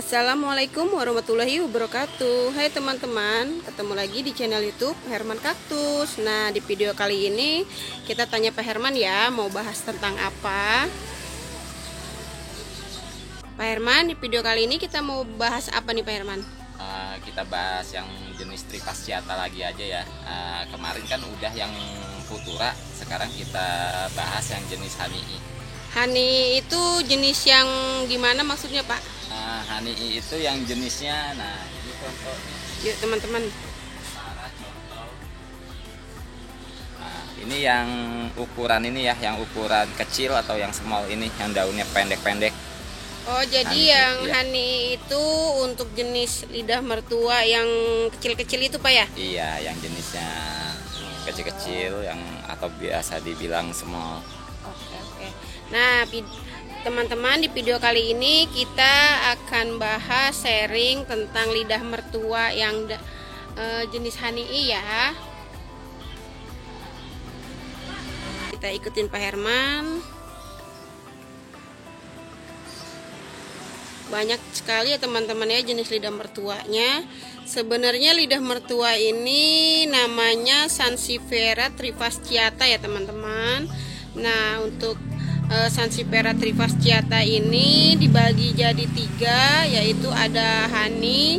Assalamualaikum warahmatullahi wabarakatuh. Hai teman-teman, ketemu lagi di channel YouTube Herman Kaktus. Nah, di video kali ini kita tanya Pak Herman ya, mau bahas tentang apa? Pak Herman, di video kali ini kita mau bahas apa nih Pak Herman? Kita bahas yang jenis trifasciata lagi aja ya. Kemarin kan udah yang futura, sekarang kita bahas yang jenis honey. Honey itu jenis yang gimana maksudnya Pak? Honey itu yang jenisnya, nah ini contoh. Yuk teman-teman. Nah, ini yang ukuran ini ya, yang ukuran kecil atau yang small ini, yang daunnya pendek-pendek. Oh, jadi Honey, yang iya. honey itu untuk jenis lidah mertua yang kecil-kecil itu Pak ya? Iya, yang jenisnya kecil-kecil yang atau biasa dibilang small. Oke. Nah, teman-teman, di video kali ini kita akan bahas sharing tentang lidah mertua yang jenis honey ya. Kita ikutin Pak Herman. Banyak sekali ya teman-teman ya jenis lidah mertuanya. Sebenarnya lidah mertua ini namanya Sansevieria trifasciata ya teman-teman. Nah, untuk Sansevieria trifasciata ini dibagi jadi 3, yaitu ada honey,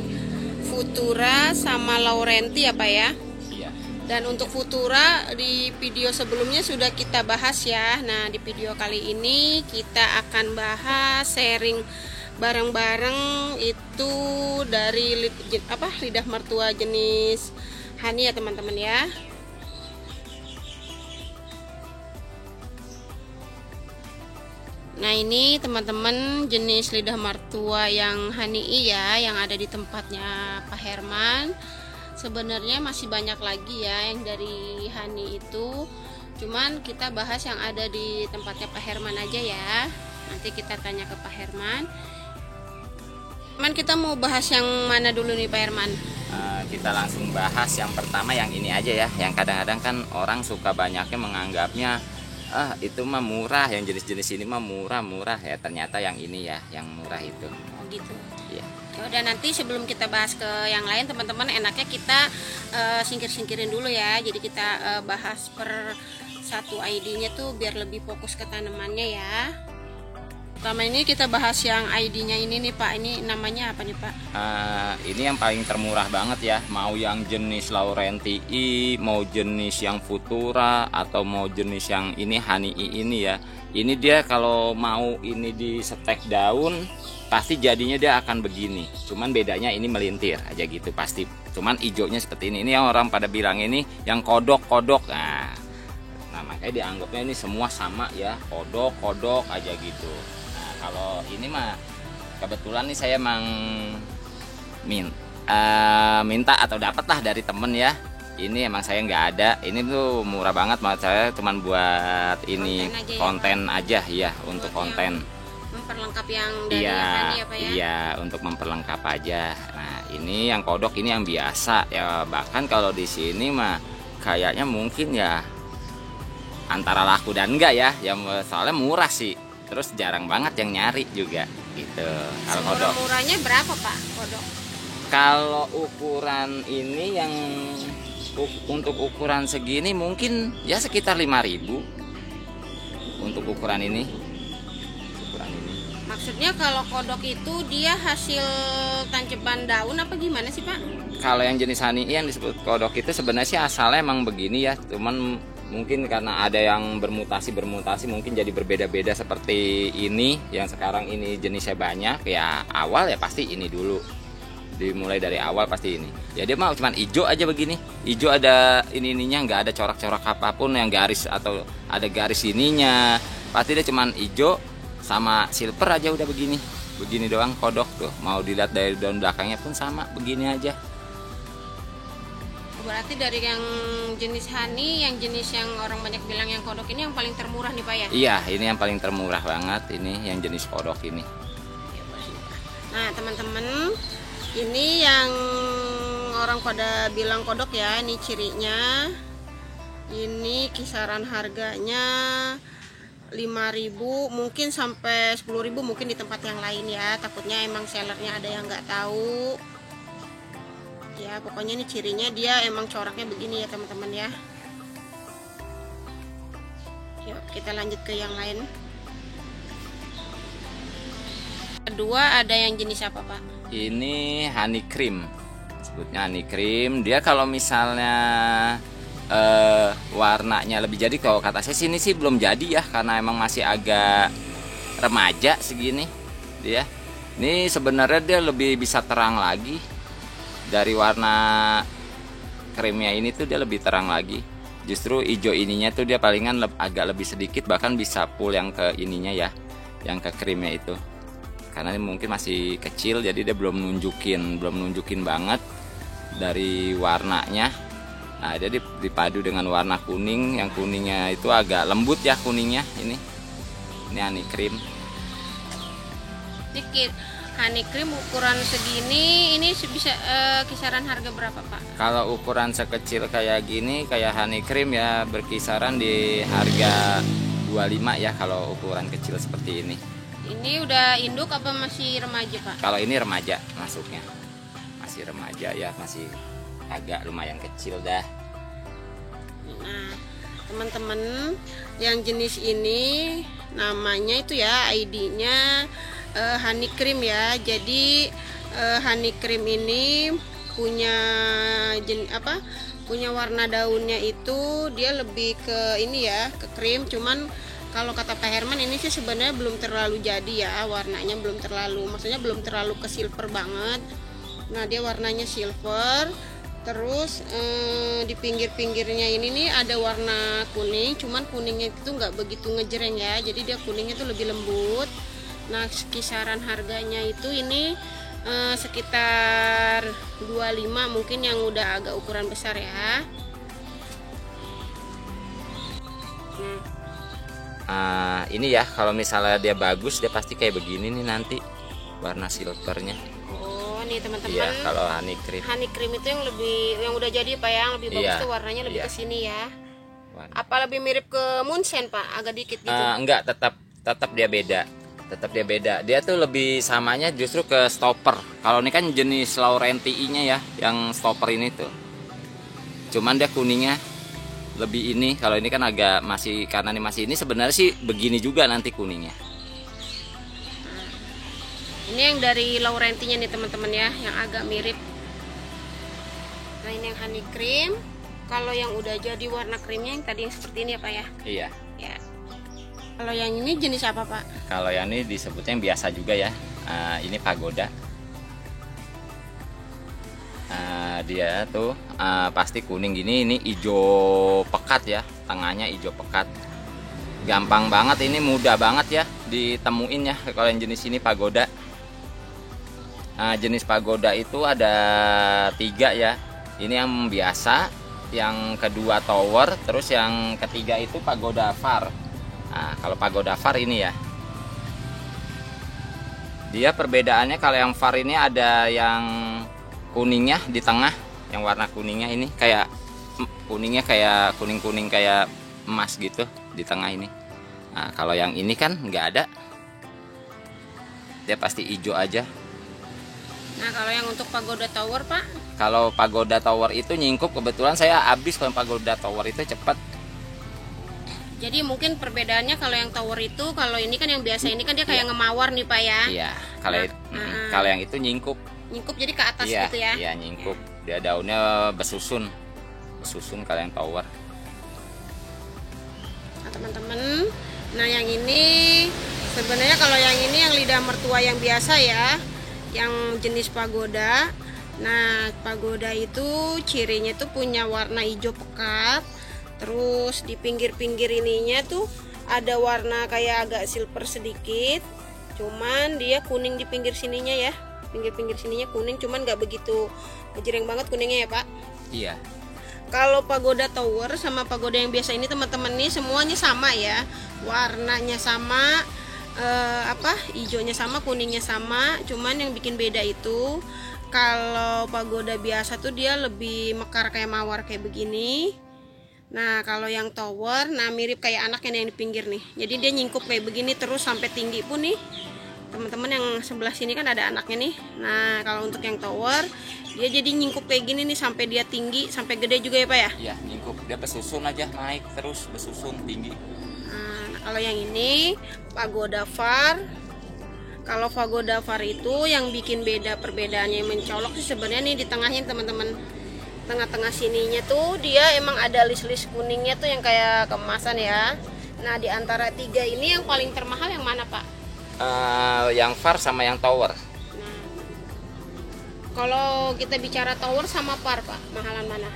futura, sama laurenti ya Pak ya. Iya. Dan untuk futura di video sebelumnya sudah kita bahas ya. Nah, di video kali ini kita akan bahas sharing bareng-bareng itu dari lidah mertua jenis honey ya teman-teman ya. Nah, ini teman-teman jenis lidah mertua yang honey ya, yang ada di tempatnya Pak Herman. Sebenarnya masih banyak lagi ya yang dari honey itu. Cuman kita bahas yang ada di tempatnya Pak Herman aja ya. Nanti kita tanya ke Pak Herman. Kita mau bahas yang mana dulu nih Pak Herman? Kita langsung bahas yang pertama, yang ini aja ya. Yang kadang-kadang kan orang suka banyaknya menganggapnya itu mah murah, yang jenis-jenis ini mah murah ya, ternyata yang ini ya yang murah itu. Oh gitu. Iya. Ya udah, nanti sebelum kita bahas ke yang lain teman-teman, enaknya kita singkir-singkirin dulu ya. Jadi kita bahas per satu ID-nya tuh biar lebih fokus ke tanamannya ya. Pertama ini kita bahas yang ID-nya ini nih Pak. Ini namanya apa nih Pak? Ini yang paling termurah banget ya. Mau yang jenis Laurenti, mau jenis yang Futura, atau mau jenis yang ini honey ini ya. Ini dia kalau mau ini di setek daun, pasti jadinya dia akan begini. Cuman bedanya ini melintir aja gitu pasti. Cuman hijaunya seperti ini. Ini yang orang pada bilang ini yang kodok-kodok. Nah, makanya dianggapnya ini semua sama ya, kodok-kodok aja gitu. Kalau ini mah kebetulan nih saya emang minta atau dapat lah dari temen ya. Ini emang saya nggak ada. Ini tuh murah banget, maksud saya cuman buat ini konten aja ya, untuk konten. Memperlengkap yang dari Iya, honey ya Pak ya? iya, untuk memperlengkap aja. Nah, ini yang kodok ini yang biasa ya. Bahkan kalau di sini mah kayaknya mungkin ya antara laku dan enggak ya. Yang soalnya murah sih. Terus jarang banget yang nyari juga gitu. Kalau kodok Murahnya berapa Pak kodok? kalau ukuran ini yang untuk ukuran segini mungkin ya sekitar 5.000 untuk ukuran ini. Maksudnya kalau kodok itu dia hasil tancepan daun apa gimana sih Pak? Kalau yang jenis honey yang disebut kodok itu sebenarnya sih asalnya emang begini ya. Cuman mungkin karena ada yang bermutasi mungkin jadi berbeda-beda seperti ini. Yang sekarang ini jenisnya banyak ya. Awal ya pasti ini dulu, dimulai dari awal pasti ini ya. Dia mau cuman hijau aja begini, hijau ada ininya, nggak ada corak-corak apapun yang garis atau ada garis ininya. Pasti dia cuman hijau sama silver aja, udah begini doang kodok tuh. Mau dilihat dari daun belakangnya pun sama begini aja. Berarti dari yang jenis honey, yang jenis yang orang banyak bilang yang kodok ini yang paling termurah nih Pak ya? Iya, ini yang paling termurah banget, ini yang jenis kodok ini. Nah teman-teman, ini yang orang pada bilang kodok ya, ini cirinya. Ini kisaran harganya 5.000 mungkin sampai 10.000 mungkin di tempat yang lain ya, takutnya emang sellernya ada yang nggak tahu ya. Pokoknya ini cirinya dia emang coraknya begini ya teman-teman ya. Yuk kita lanjut ke yang lain. Kedua ada yang jenis apa Pak? Ini honey cream, sebutnya honey cream. Dia kalau misalnya warnanya lebih jadi, kalau kata saya sini sih belum jadi ya, karena emang masih agak remaja segini dia. Ini sebenarnya dia lebih bisa terang lagi dari warna krimnya ini tuh, dia lebih terang lagi. Justru hijau ininya tuh dia palingan agak lebih sedikit, bahkan bisa full yang ke ininya ya, yang ke krimnya itu. Karena ini mungkin masih kecil, jadi dia belum nunjukin banget dari warnanya. Nah, jadi dipadu dengan warna kuning, yang kuningnya itu agak lembut ya kuningnya ini. Ini honey cream. Dikit honey cream ukuran segini, ini bisa kisaran harga berapa Pak? Kalau ukuran sekecil kayak gini, kayak honey cream ya berkisaran di harga 25 ya kalau ukuran kecil seperti ini. Ini udah induk apa masih remaja Pak? Kalau ini remaja masuknya. Masih remaja ya, masih agak lumayan kecil dah. Nah teman-teman, yang jenis ini namanya itu ya, ID-nya honey cream ya. Jadi honey cream ini punya punya warna daunnya itu dia lebih ke ini ya, ke krim. Cuman kalau kata Pak Herman ini sih sebenarnya belum terlalu jadi ya, warnanya belum terlalu, maksudnya belum terlalu ke silver banget. Nah dia warnanya silver. Terus di pinggir-pinggirnya ini nih ada warna kuning, cuman kuningnya itu nggak begitu ngejreng ya, jadi dia kuningnya itu lebih lembut. Nah kisaran harganya itu ini sekitar 25 mungkin, yang udah agak ukuran besar ya. Ini ya kalau misalnya dia bagus, dia pasti kayak begini nih nanti warna silvernya. Nih teman-teman, iya, kalau honey cream itu yang udah jadi Pak, yang lebih bagus tuh warnanya lebih ke sini ya. Apa lebih mirip ke Munchen Pak, agak dikit gitu? Enggak, tetap dia beda. Dia tuh lebih samanya justru ke stopper. Kalau ini kan jenis Laurenti-nya ya, yang stopper ini tuh. Cuman dia kuningnya lebih ini. Kalau ini kan agak masih, karena ini masih ini, sebenarnya sih begini juga nanti kuningnya. Ini yang dari Laurentinya nih teman-teman ya, yang agak mirip. Nah ini yang honey cream. Kalau yang udah jadi warna krimnya yang tadi yang seperti ini ya Pak ya? Iya. Ya. Kalau yang ini jenis apa Pak? Kalau yang ini disebutnya yang biasa juga ya. Ini pagoda. Dia tuh pasti kuning gini. Ini hijau pekat ya, tengahnya hijau pekat. Gampang banget, ini mudah banget ya ditemuin ya kalau yang jenis ini pagoda. Jenis pagoda itu ada 3 ya. Ini yang biasa, yang kedua tower, terus yang ketiga itu pagoda far. Nah, kalau pagoda far ini ya, dia perbedaannya kalau yang far ini ada yang kuningnya di tengah, yang warna kuningnya ini kayak kuningnya kayak kuning-kuning kayak emas gitu di tengah ini. Nah, kalau yang ini kan nggak ada, dia pasti hijau aja. Nah kalau yang untuk pagoda tower Pak? Kalau pagoda tower itu nyingkup, kebetulan saya habis. Kalau pagoda tower itu cepat. Jadi mungkin perbedaannya kalau yang tower itu, kalau ini kan yang biasa ini kan dia kayak ngemawar nih Pak ya? Iya. Kalau yang itu nyingkup. Nyingkup jadi ke atas gitu ya? Iya nyingkup. Dia daunnya besusun kalau yang tower. Nah teman-teman, nah yang ini sebenarnya kalau yang ini yang lidah mertua yang biasa ya, yang jenis pagoda. Nah pagoda itu cirinya tuh punya warna hijau pekat. Terus di pinggir-pinggir ininya tuh ada warna kayak agak silver sedikit. Cuman dia kuning di pinggir sininya ya. Pinggir-pinggir sininya kuning, cuman nggak begitu ngejreng banget kuningnya ya Pak. Iya. Kalau pagoda tower sama pagoda yang biasa ini teman-teman nih semuanya sama ya. Warnanya sama, hijaunya sama, kuningnya sama. Cuman yang bikin beda itu kalau pagoda biasa tuh dia lebih mekar kayak mawar kayak begini. Nah kalau yang tower, nah mirip kayak anaknya yang di pinggir nih. Jadi dia nyingkup kayak begini terus sampai tinggi pun nih. Teman-teman yang sebelah sini kan ada anaknya nih. Nah kalau untuk yang tower, dia jadi nyingkup kayak gini nih sampai dia tinggi, sampai gede juga ya Pak ya? Iya, nyingkup, dia besusun aja, naik terus besusun tinggi. Nah kalau yang ini Pagoda Var. Kalau Pagoda Var itu yang bikin beda, perbedaannya yang mencolok sih sebenarnya nih di tengahnya teman-teman. Tengah-tengah sininya tuh dia emang ada list-list kuningnya tuh yang kayak kemasan ya. Nah di antara tiga ini yang paling termahal yang mana Pak? Yang Var sama yang Tower. Nah, kalau kita bicara Tower sama Var Pak, mahalan mana?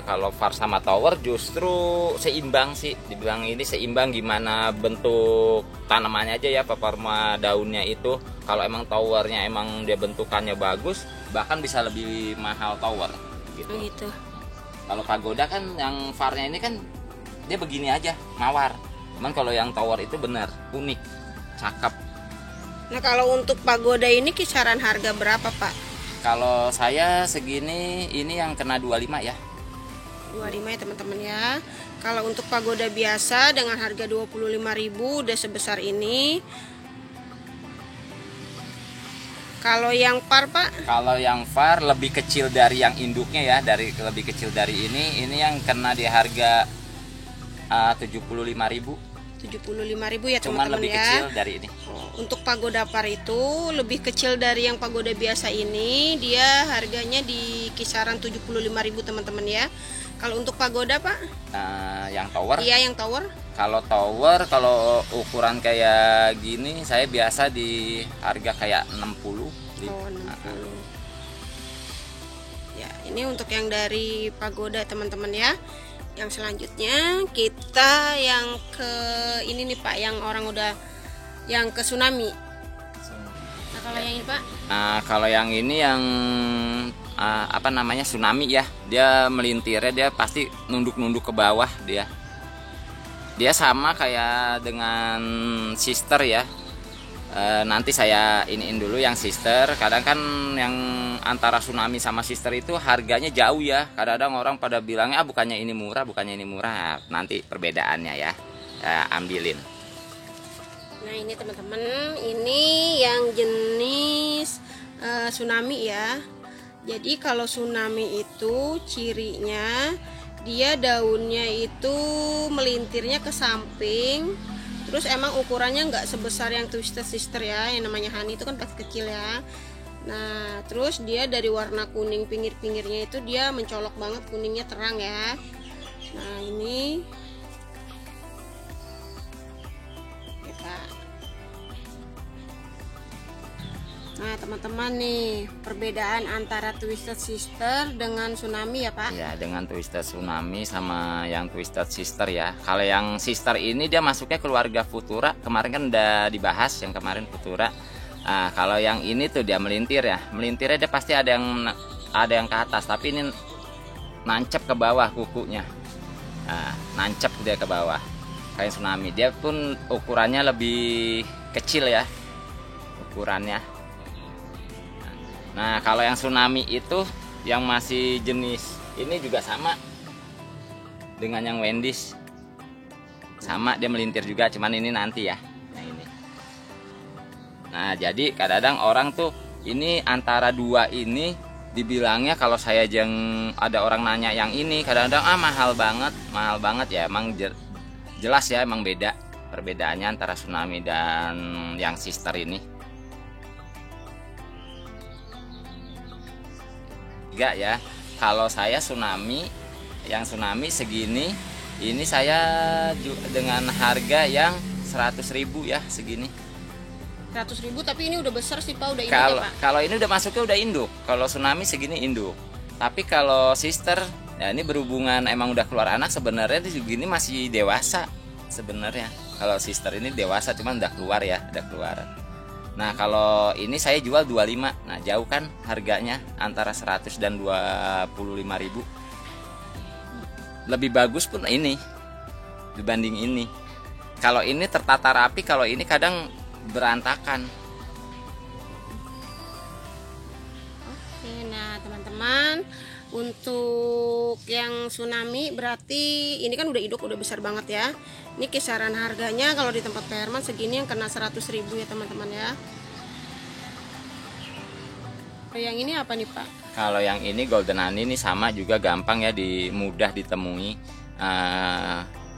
Kalau Var sama Tower justru seimbang sih, dibilang ini seimbang gimana bentuk tanamannya aja ya, peperma daunnya itu. Kalau emang Towernya emang dia bentukannya bagus, bahkan bisa lebih mahal Tower gitu. Gitu. Kalau Pagoda kan yang Varnya ini kan dia begini aja, mawar. Cuman kalau yang Tower itu benar unik, cakep. Nah kalau untuk Pagoda ini kisaran harga berapa Pak? Kalau saya segini, ini yang kena 25 ya. 25 ya teman-teman ya. Kalau untuk Pagoda biasa dengan harga 25.000 udah sebesar ini. Kalau yang Var Pak? Kalau yang Var lebih kecil dari yang induknya ya, lebih kecil dari ini yang kena di harga 75.000. 75.000 ya Cuman teman-teman lebih ya. kecil dari ini. Untuk Pagoda Var itu lebih kecil dari yang Pagoda biasa ini. Dia harganya di kisaran 75.000 teman-teman ya. Kalau untuk Pagoda Pak? Yang Tower? Iya yang Tower. Kalau Tower, kalau ukuran kayak gini saya biasa di harga kayak 60. Oh 60. Ya ini untuk yang dari Pagoda teman-teman ya. Yang selanjutnya kita yang ke ini nih Pak, yang orang udah yang ke tsunami. Nah kalau yang ini Pak? Kalau yang ini yang apa namanya, tsunami ya, dia melintirnya dia pasti nunduk-nunduk ke bawah dia. Dia sama kayak dengan sister ya. Nanti saya iniin dulu yang sister. Kadang kan yang antara tsunami sama sister itu harganya jauh ya. Kadang-kadang orang pada bilangnya bukannya ini murah, bukannya ini murah. Nanti perbedaannya ya, ambilin. Nah ini teman-teman, ini yang jenis tsunami ya. Jadi kalau tsunami itu cirinya dia daunnya itu melintirnya ke samping. Terus emang ukurannya nggak sebesar yang twisted sister ya, yang namanya honey itu kan pas kecil ya. Nah terus dia dari warna kuning pinggir-pinggirnya itu dia mencolok banget, kuningnya terang ya. Nah ini ya Pak. Nah teman-teman nih, perbedaan antara twisted sister dengan tsunami ya Pak? Ya, dengan twisted tsunami sama yang twisted sister ya. Kalau yang sister ini dia masuknya keluarga Futura. Kemarin kan udah dibahas yang kemarin Futura. Nah, kalau yang ini tuh dia melintir ya. Melintirnya dia pasti ada yang ke atas, tapi ini nancep ke bawah kukunya. Nah, nancep dia ke bawah. Kayak tsunami. Dia pun ukurannya lebih kecil ya. Ukurannya. Nah kalau yang tsunami itu yang masih jenis ini juga sama dengan yang Wendy's, sama dia melintir juga, cuman ini nanti ya. Nah ini. Nah jadi kadang-kadang orang tuh ini antara dua ini dibilangnya, kalau saya ada orang nanya yang ini kadang-kadang mahal banget ya. Emang jelas ya, emang beda perbedaannya antara tsunami dan yang sister ini. Enggak ya, kalau saya tsunami, yang tsunami segini, ini saya dengan harga yang 100.000 ya segini. 100.000 tapi ini udah besar sih Pak, udah induk ya Pak? Kalau ini udah masuknya udah induk, kalau tsunami segini induk. Tapi kalau sister, ya ini berhubungan emang udah keluar anak, sebenarnya segini masih dewasa sebenarnya. Kalau sister ini dewasa, cuman udah keluar ya, udah keluar. Nah kalau ini saya jual 25. Nah jauh kan harganya antara 100 dan 25.000. Lebih bagus pun ini dibanding ini. Kalau ini tertata rapi, kalau ini kadang berantakan. Oke, nah teman-teman, Untuk yang tsunami berarti ini kan udah induk, udah besar banget ya. Ini kisaran harganya kalau di tempat Pak Herman segini yang kena 100.000 ya teman-teman ya. Yang ini apa nih Pak? Kalau yang ini Golden Honey ini sama juga, gampang ya, mudah ditemui.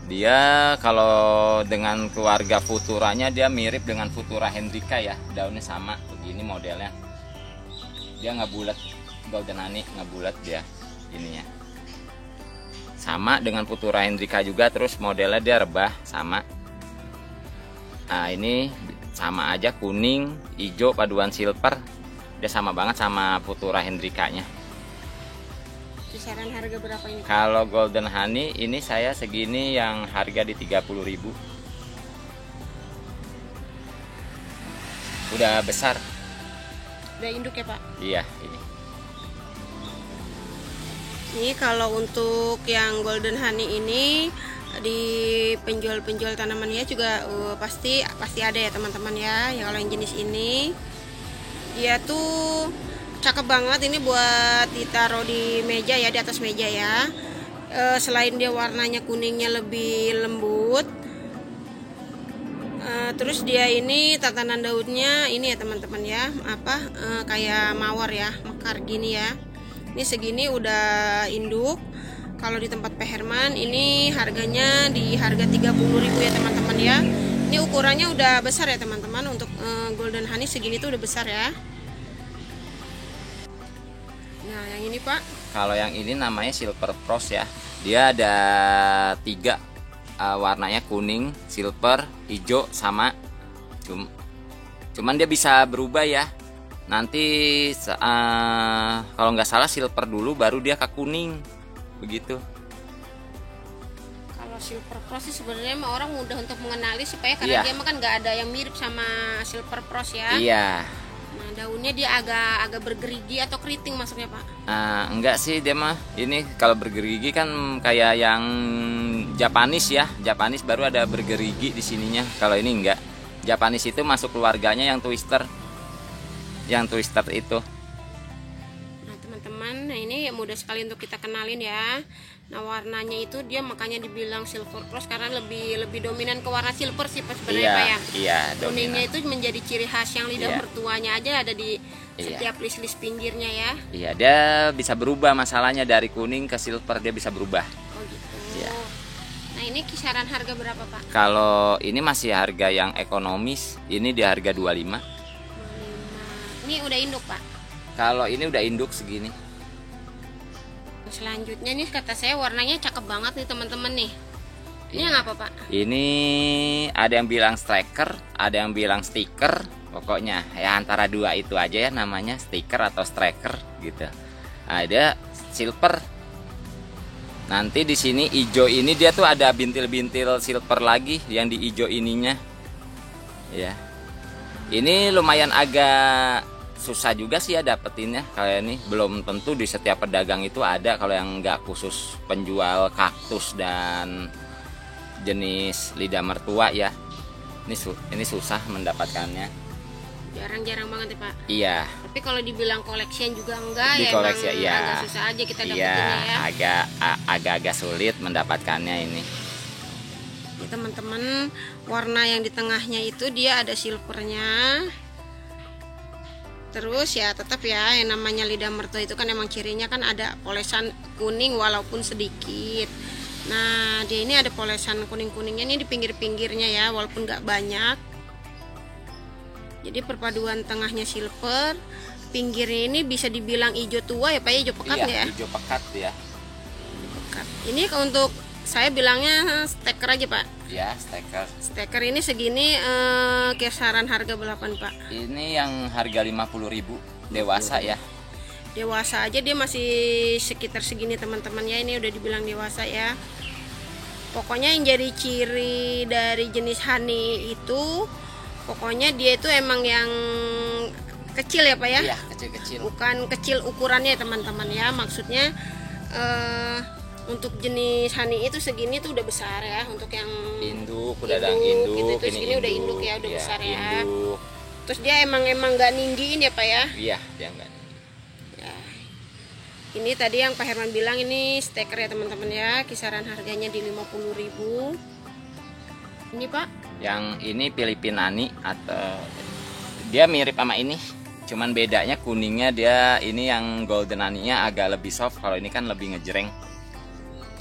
Dia kalau dengan keluarga Futuranya dia mirip dengan Futura hendrika ya, daunnya sama begini modelnya. Dia nggak bulat, Golden Honey nggak bulat dia ininya. Sama dengan Futura hendrika juga, terus modelnya dia rebah sama. Nah ini sama aja, kuning, hijau paduan silver. Dia sama banget sama Futura hendrikanya. Kisaran harga berapa ini? Kalau Golden Honey ini saya segini yang harga di 30.000. Udah besar. Udah induk ya Pak? Iya ini. Ini kalau untuk yang Golden Honey ini di penjual-penjual tanamannya juga pasti ada ya teman-teman ya. Yang kalau yang jenis ini dia tuh cakep banget, ini buat ditaruh di meja ya, di atas meja ya. Selain dia warnanya kuningnya lebih lembut, terus dia ini tatanan daunnya ini ya teman-teman ya, kayak mawar ya, mekar gini ya. Ini segini udah induk. Kalau di tempat Pak Herman ini harganya di harga 30.000 ya teman-teman ya. Ini ukurannya udah besar ya teman-teman. Untuk Golden Honey segini tuh udah besar ya. Nah yang ini Pak, kalau yang ini namanya Silver Frost ya. Dia ada 3 warnanya, kuning, silver, hijau sama. Cuman dia bisa berubah ya. Nanti kalau nggak salah silver dulu baru dia ke kuning begitu. Silver Frost sih sebenarnya orang mudah untuk mengenali supaya karena dia mah kan nggak ada yang mirip sama Silver Frost ya. Iya. Nah daunnya dia agak bergerigi atau keriting maksudnya Pak? Enggak sih, dia mah ini kalau bergerigi kan kayak yang Japanese ya. Japanese baru ada bergerigi di sininya. Kalau ini enggak. Japanese itu masuk keluarganya yang twister. Yang twister itu. Nah teman-teman, nah ini mudah sekali untuk kita kenalin ya. Nah warnanya itu dia makanya dibilang Silver Frost karena lebih dominan ke warna silver sih sebenarnya Pak ya. Iya, kuningnya itu menjadi ciri khas yang lidah mertuanya aja ada di setiap list-list pinggirnya ya. Iya, dia bisa berubah, masalahnya dari kuning ke silver dia bisa berubah. Oh gitu. Iya. Nah ini kisaran harga berapa Pak? Kalau ini masih harga yang ekonomis, ini di harga 25. 25. Ini udah induk Pak? Kalau ini udah induk segini. Selanjutnya nih kata saya warnanya cakep banget nih teman-teman nih. Ini yang apa Pak? Ini ada yang bilang striker, ada yang bilang stiker. Pokoknya ya antara dua itu aja ya, namanya stiker atau striker gitu. Ada silver. Nanti di sini hijau ini dia tuh ada bintil-bintil silver lagi yang di hijau ininya. Ya. Ini lumayan agak susah juga sih ya dapetinnya, kayak ini belum tentu di setiap pedagang itu ada. Kalau yang nggak khusus penjual kaktus dan jenis lidah mertua ya, ini susah mendapatkannya, jarang-jarang banget ya Pak. Iya. Tapi kalau dibilang koleksian juga enggak di ya, koleksi, emang iya. agak susah aja kita dapetinnya ya. Agak sulit mendapatkannya ini. Ini teman-teman, warna yang di tengahnya itu dia ada silvernya. Terus ya tetap ya yang namanya lidah mertua itu kan emang cirinya kan ada polesan kuning walaupun sedikit. Nah dia ini ada polesan kuning-kuningnya ini di pinggir-pinggirnya ya, walaupun nggak banyak. Jadi perpaduan tengahnya silver, pinggirnya ini bisa dibilang hijau tua ya Pak, hijau pekat ya? Hijau pekat ya. Pekat. Ini untuk saya bilangnya steker aja Pak. Ya, steker. Steker ini segini kisaran harga berapa Pak? Ini yang harga 50.000 dewasa ya. Dewasa aja dia masih sekitar segini teman-teman ya, ini udah dibilang dewasa ya. Pokoknya yang jadi ciri dari jenis honey itu pokoknya dia itu emang yang kecil ya Pak ya? Iya, kecil-kecil. Bukan kecil ukurannya teman-teman ya, maksudnya untuk jenis honey itu segini tuh udah besar ya. Untuk yang induk, udah ada induk gitu, ini segini udah induk ya, udah besar ya. Induk. Terus dia emang nggak ninggiin ya Pak ya? Iya, dia nggak. Ini tadi yang Pak Herman bilang ini steker ya teman-teman ya, kisaran harganya di 50.000. Ini Pak, yang ini Filipinani atau dia mirip sama ini, cuman bedanya kuningnya dia ini yang golden aninya agak lebih soft, kalau ini kan lebih ngejreng.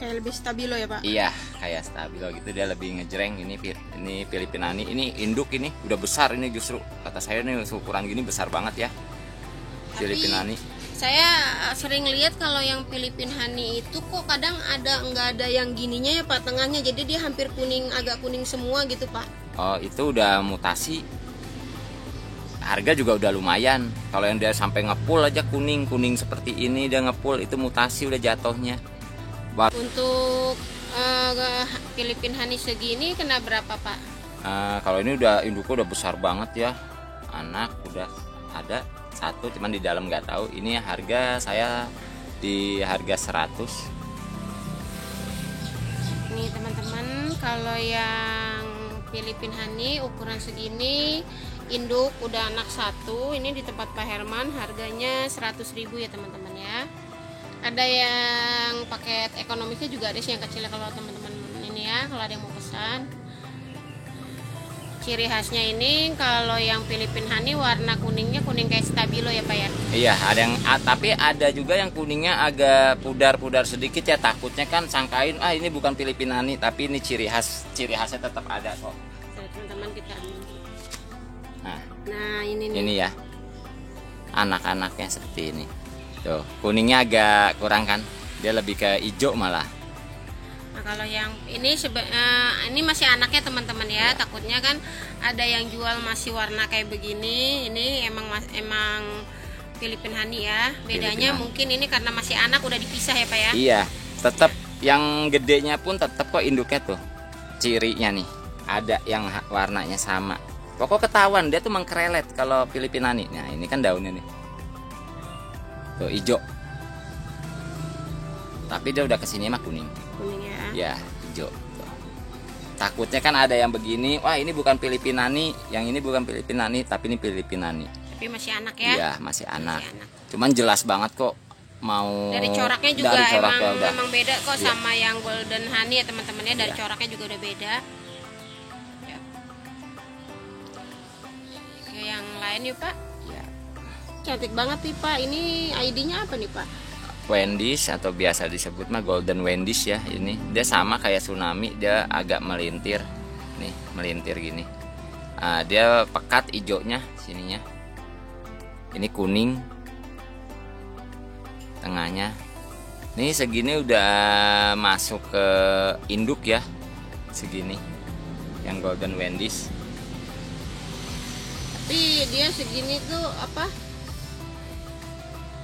kayak lebih stabilo ya Pak? Iya, kayak stabilo gitu, dia lebih ngejreng. Ini Filipinani, ini induk, ini udah besar, ini justru kata saya nih ukuran gini besar banget ya. Filipinani. Saya sering lihat kalau yang Filipin Honey itu kok kadang nggak ada yang gininya ya Pak, tengahnya, jadi dia hampir kuning, agak kuning semua gitu Pak. Oh, itu udah mutasi. Harga juga udah lumayan. Kalau yang dia sampai ngepul aja kuning seperti ini, dia ngepul itu mutasi udah jatuhnya. Untuk Filipin Honey segini kena berapa Pak? Kalau ini udah induknya udah besar banget ya, anak udah ada satu, cuman di dalam nggak tahu. Ini harga saya di harga 100. Nih teman-teman, kalau yang Filipin Honey ukuran segini, induk udah anak satu, ini di tempat Pak Herman harganya 100.000 ya teman-teman ya. Ada yang paket ekonomisnya juga ada sih, yang kecilnya kalau teman-teman ini ya, kalau ada yang mau pesan. Ciri khasnya ini kalau yang Filipin Honey warna kuningnya kuning kayak stabilo ya Pak ya. Iya, ada yang tapi ada juga yang kuningnya agak pudar-pudar sedikit ya, takutnya kan sangkain ini bukan Filipin Honey, tapi ini ciri khasnya tetap ada kok. Teman-teman kita ambil. Nah ini nih. Ini ya anak-anaknya seperti ini. Tuh, kuningnya agak kurang kan, dia lebih ke hijau malah. Nah kalau yang ini ini masih anaknya teman-teman ya, takutnya kan ada yang jual masih warna kayak begini. Ini emang Filipin Honey ya. Bedanya mungkin ini karena masih anak udah dipisah ya Pak ya. Iya, tetap yang gedenya pun tetap kok induknya tuh. Cirinya nih, ada yang warnanya sama. Pokok ketahuan dia tuh mengkerelet kalau Filipin Honey. Nah, ini kan daunnya nih. Tuh hijau. Tapi dia udah kesini mah kuning. Kuning ya. Ya, hijau. Tuh. Takutnya kan ada yang begini, wah ini bukan Filipin Honey, yang ini bukan Filipin Honey, tapi ini Filipin Honey. Tapi masih anak ya? Iya, masih anak. Cuman jelas banget kok mau. Dari coraknya juga emang beda kok iya. Sama yang Golden Honey ya teman-teman ya. Dari coraknya juga udah beda. Ya. Oke, yang lain yuk Pak. Ya. Cantik banget nih Pak. Ini ID-nya apa nih Pak? Wendy's atau biasa disebut mah Golden Wendy's ya. Ini dia sama kayak Tsunami, dia agak melintir nih, melintir gini. Dia pekat hijaunya sininya, ini kuning tengahnya. Ini segini udah masuk ke induk ya, segini yang Golden Wendy's. Tapi dia segini tuh apa,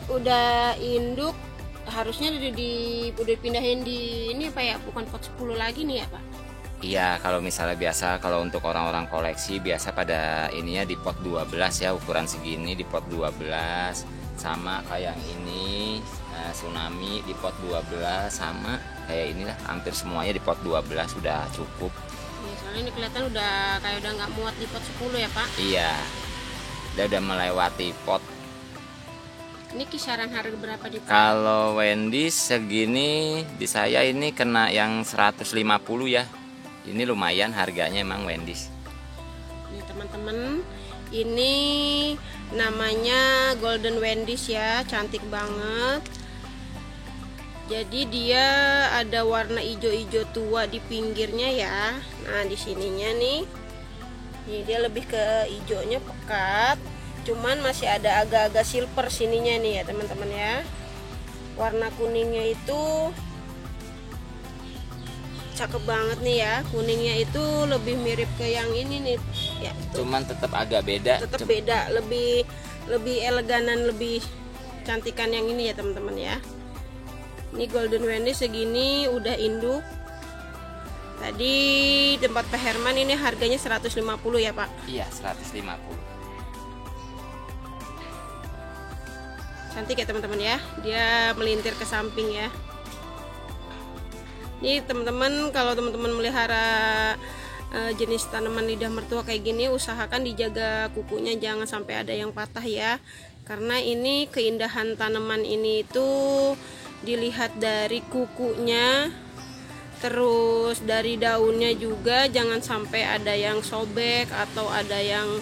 udah induk, harusnya udah pindahin di ini Pak ya, bukan pot 10 lagi nih ya Pak? Iya, kalau misalnya biasa, kalau untuk orang-orang koleksi biasa pada ininya di pot 12 ya, ukuran segini di pot 12. Sama kayak yang ini Tsunami di pot 12, sama kayak inilah, hampir semuanya di pot 12 sudah cukup. Ya, soalnya ini kelihatan udah kayak udah nggak muat di pot 10 ya Pak? Iya, dia udah melewati pot. Ini kisaran harga berapa di Pak? Kalau Wendy's segini di saya ini kena yang 150 ya. Ini lumayan harganya emang Wendy's. Ini teman-teman, ini namanya Golden Wendy's ya, cantik banget. Jadi dia ada warna hijau-hijau tua di pinggirnya ya. Nah di sininya nih, dia lebih ke hijaunya pekat. Cuman masih ada agak-agak silver sininya nih ya teman-teman ya. Warna kuningnya itu cakep banget nih ya. Kuningnya itu lebih mirip ke yang ini nih ya. Cuman tetap agak beda. Tetap beda, lebih eleganan, lebih cantikan yang ini ya teman-teman ya. Ini Golden Wendy's segini udah induk. Tadi tempat Pak Herman ini harganya 150 ya Pak? Iya, 150. Cantik ya teman-teman ya, dia melintir ke samping ya. Ini teman-teman, kalau teman-teman melihara jenis tanaman lidah mertua kayak gini, usahakan dijaga kukunya jangan sampai ada yang patah ya. Karena ini keindahan tanaman ini itu dilihat dari kukunya, terus dari daunnya juga, jangan sampai ada yang sobek atau ada yang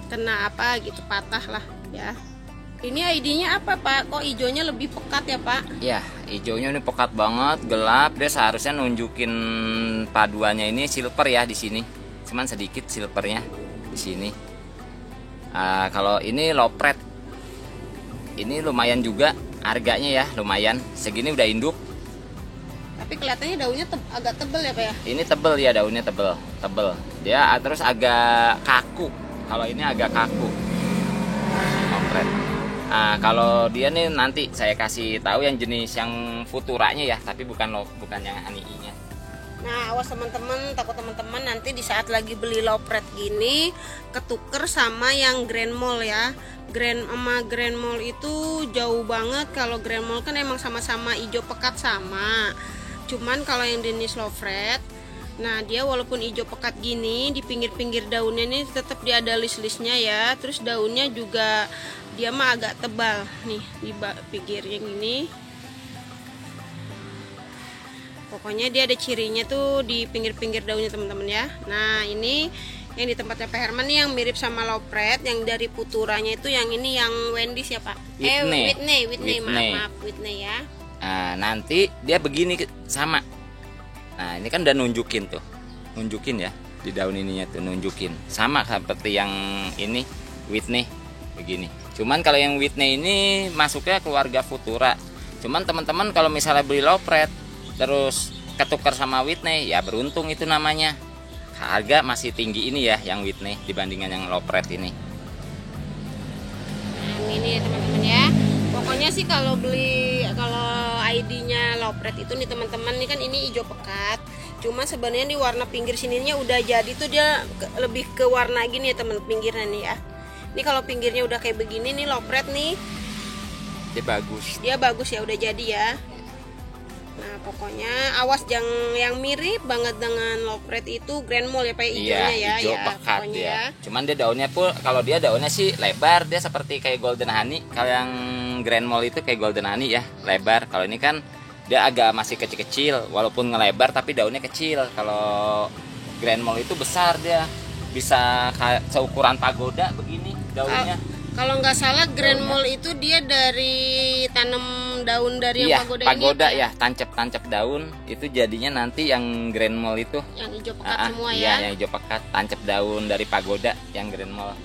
kena gitu, patah lah ya. Ini ID-nya apa Pak? Kok hijaunya lebih pekat ya Pak? Ya, hijaunya ini pekat banget, gelap. Dia seharusnya nunjukin paduannya ini silver ya di sini. Cuman sedikit silvernya di sini. Kalau ini lopret, ini lumayan juga harganya ya, lumayan. Segini udah induk. Tapi kelihatannya daunnya agak tebel ya Pak ya? Ini tebel ya, daunnya tebel. Dia terus agak kaku. Kalau ini agak kaku. Lopret. Kalau dia nih nanti saya kasih tahu yang jenis yang futuranya ya, tapi bukan yang honey-nya. Nah, awas teman-teman, takut teman-teman nanti di saat lagi beli lopret gini ketuker sama yang Grand Mall ya. Grand Mall itu jauh banget. Kalau Grand Mall kan emang sama-sama hijau pekat sama. Cuman kalau yang jenis lopret, nah dia walaupun hijau pekat gini, di pinggir-pinggir daunnya ini tetap dia ada list-listnya ya. Terus daunnya juga dia mah agak tebal nih di pinggirnya gini. Pokoknya dia ada cirinya tuh di pinggir-pinggir daunnya teman-teman ya. Nah ini yang di tempatnya Pak Herman nih yang mirip sama lopret, yang dari puturanya itu yang ini yang Wendy's ya Pak. Whitney. Maaf Whitney ya. Nanti dia begini sama. Nah ini kan udah nunjukin ya di daun ininya tuh, nunjukin sama seperti yang ini Whitney begini. Cuman kalau yang Whitney ini masuknya keluarga Futura. Cuman teman-teman kalau misalnya beli lopret terus ketukar sama Whitney, ya beruntung itu namanya. Harga masih tinggi ini ya yang Whitney dibandingkan yang lopret ini. Nah, ini teman-teman ya. Pokoknya sih kalau ID-nya lopret itu nih teman-teman, nih kan ini hijau pekat. Cuma sebenarnya di warna pinggir sininya udah jadi tuh dia lebih ke warna gini ya teman, pinggirnya nih ya. Ini kalau pinggirnya udah kayak begini nih lopret nih. Dia bagus ya, udah jadi ya. Nah pokoknya awas yang mirip banget dengan lopret itu Grand Mall ya Pak, hijaunya ya. Hijau pekat ya. Cuman dia daunnya pun, kalau dia daunnya sih lebar, dia seperti kayak Golden Honey. Kalau yang Grand Mall itu kayak Golden Honey ya, lebar. Kalau ini kan dia agak masih kecil-kecil, walaupun ngelebar tapi daunnya kecil. Kalau Grand Mall itu besar, dia bisa kayak seukuran pagoda begini daunnya. Kalau nggak salah Grand Mall itu dia dari tanam daun dari yang pagoda ini ya, tancap daun itu jadinya nanti yang Grand Mall itu yang hijau pekat semua ya. Yang hijau pekat, tancap daun dari pagoda yang Grand Mall.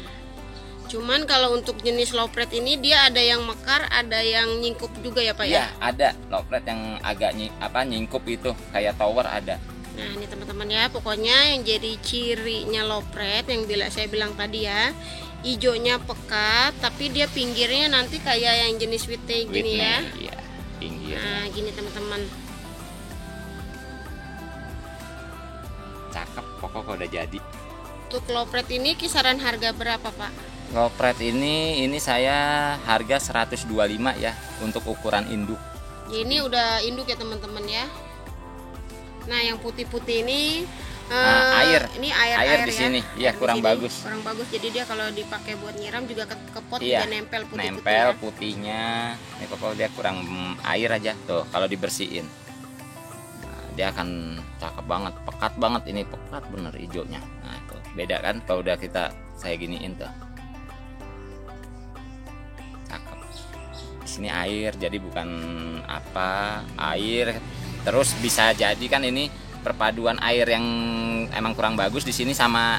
Cuman kalau untuk jenis lopret ini dia ada yang mekar, ada yang nyingkup juga ya Pak ya? Iya, ada lopret yang agak nyingkup itu kayak tower ada. Nah ini teman-teman ya, pokoknya yang jadi cirinya lopret yang saya bilang tadi ya, hijaunya pekat tapi dia pinggirnya nanti kayak yang jenis Whitney gini ya. Iya, pinggir. Nah gini teman-teman. Cakep, pokoknya udah jadi. Untuk lopret ini kisaran harga berapa Pak? Lopret ini saya harga 125 ya untuk ukuran induk. Ya, ini udah induk ya teman-teman ya. Nah yang putih-putih ini ini air di sini ya, kurang bagus. Jadi dia kalau dipakai buat nyiram juga ke pot iya, juga nempel putihnya. Ini pokoknya dia kurang air aja tuh kalau dibersihin. Nah, dia akan cakep banget, pekat banget, ini pekat bener hijaunya. Nah itu beda kan kalau udah saya giniin tuh. Cakep. Di sini air, jadi bukan air. Terus bisa jadi kan ini perpaduan air yang emang kurang bagus di sini sama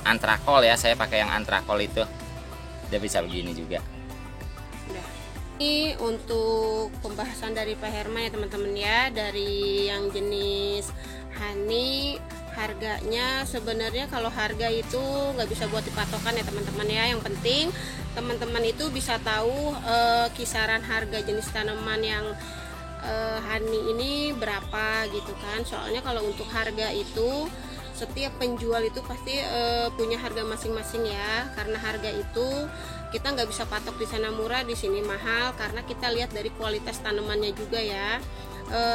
antrakol ya. Saya pakai yang antrakol itu. Dia bisa begini juga. Ini untuk pembahasan dari Pak Herman ya teman-teman ya, dari yang jenis honey. Harganya sebenarnya kalau harga itu nggak bisa buat dipatokan ya teman-teman ya. Yang penting teman-teman itu bisa tahu kisaran harga jenis tanaman yang honey ini berapa gitu kan. Soalnya kalau untuk harga itu setiap penjual itu pasti punya harga masing-masing ya. Karena harga itu kita nggak bisa patok di sana murah, di sini mahal, karena kita lihat dari kualitas tanamannya juga ya.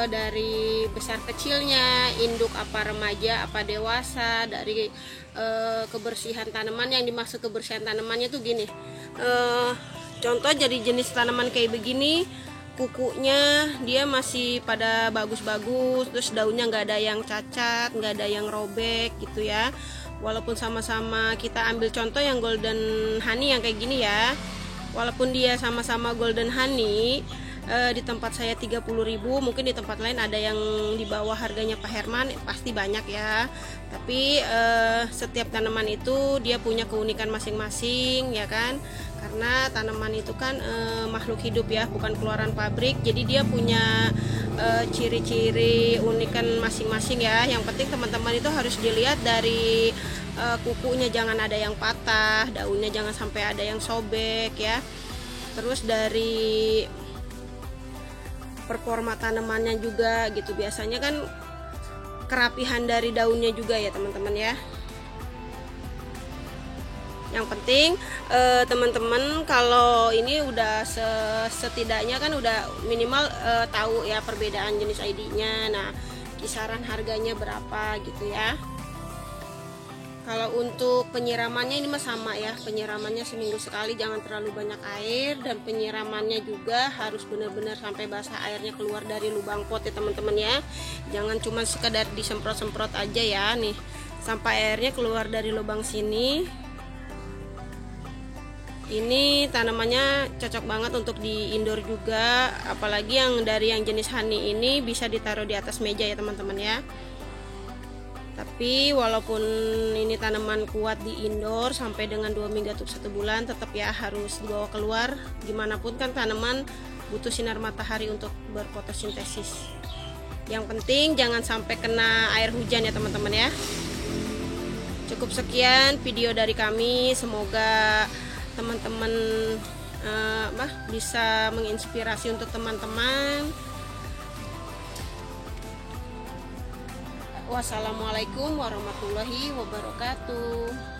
dari besar kecilnya, induk apa remaja apa dewasa, dari kebersihan tanaman. Yang dimaksud kebersihan tanamannya tuh gini, contoh jadi jenis tanaman kayak begini, kukunya dia masih pada bagus-bagus, terus daunnya nggak ada yang cacat, nggak ada yang robek gitu ya. Walaupun sama-sama kita ambil contoh yang golden honey yang kayak gini ya, walaupun dia sama-sama golden honey, di tempat saya 30.000, mungkin di tempat lain ada yang di bawah harganya Pak Herman, pasti banyak ya. Tapi setiap tanaman itu dia punya keunikan masing-masing ya kan, karena tanaman itu kan makhluk hidup ya, bukan keluaran pabrik, jadi dia punya ciri-ciri unikan masing-masing ya. Yang penting teman-teman itu harus dilihat dari kukunya jangan ada yang patah, daunnya jangan sampai ada yang sobek ya, terus dari performa tanamannya juga gitu. Biasanya kan kerapihan dari daunnya juga ya teman-teman ya. Yang penting teman-teman kalau ini udah setidaknya kan udah minimal tahu ya perbedaan jenis ID-nya. Nah, kisaran harganya berapa gitu ya. Kalau untuk penyiramannya ini mah sama ya, penyiramannya seminggu sekali, jangan terlalu banyak air, dan penyiramannya juga harus benar-benar sampai basah airnya keluar dari lubang pot ya teman-teman ya. Jangan cuma sekedar disemprot-semprot aja ya nih, sampai airnya keluar dari lubang sini. Ini tanamannya cocok banget untuk di indoor juga, apalagi yang dari yang jenis honey ini bisa ditaruh di atas meja ya teman-teman ya. Tapi walaupun ini tanaman kuat di indoor sampai dengan 2 minggu atau 1 bulan, tetap ya harus dibawa keluar. Gimana pun kan tanaman butuh sinar matahari untuk berfotosintesis. Yang penting jangan sampai kena air hujan ya teman-teman ya. Cukup sekian video dari kami, semoga teman-teman bisa menginspirasi untuk teman-teman. Wassalamualaikum warahmatullahi wabarakatuh.